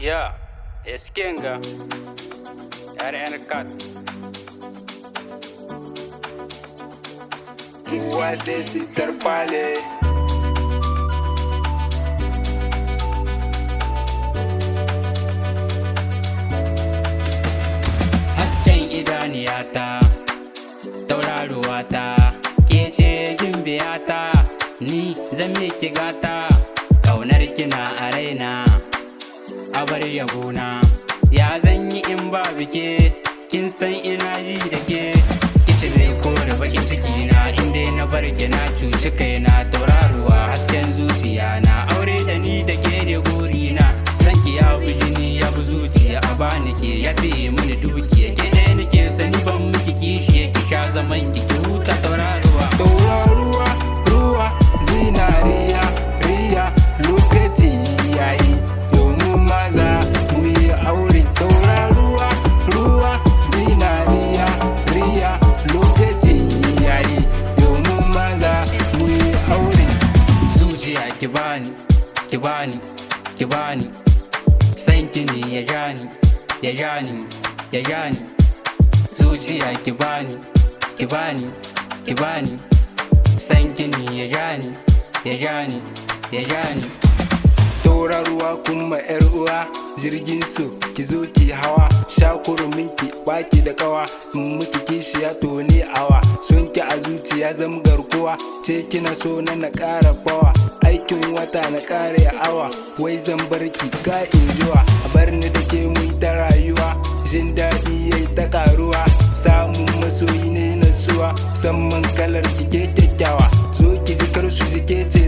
Ya, Eskenga, RN4. What is Sister Pale? Hasken idaniyata, tauraruwata, ke ce gimbiyata, ni zan miki gata, ƙaunar kina a raina, a bar yabona, ya zan yi in ba bike, kin san ina yi da ke, kici bai kore bakin ciki na, inda na bar ki na cuci kaina, tauraruwa hasken zuciya na, aure da ni da ke da guri na, san ki ya bi jini ya bi zuciya, a bani ke ya fi mini dukiya, ke ɗaya nake sani ban miki kishi ki sha zaman ki huta tauraruwa. Tauraruwa, ruwa, zinariya, riya, lokaci yayi domin maza mu yi aure. Tauraruwa, ruwa, zinariya, riya, lokaci yayi domin maza mu yi aure. Zuciya ki bani, ki bani, ki bani, san ki ne ya jani, ya jani, ya jani. Zuciya ki bani, ki bani, ki bani, san ki ne ya jani, ya jani, ya jani. Tauraruwa kuma yar uwa, jirgin su ki zo ki hawa, shakuruminki baki da kawa, mun miki kishiya to ni awa, sun ki a zuciya zam garkuwa, ce kina so na ƙara bawa, aikin wata na ƙare awa, wai zan barki ka injuwa, a bar ni da ke mun ta rayuwa, jin daɗi yayi ta karuwa, samun masoyi ne na suwa, musamman kalar ki ke kyakkyawa, zo ki ji karsu ji ke ce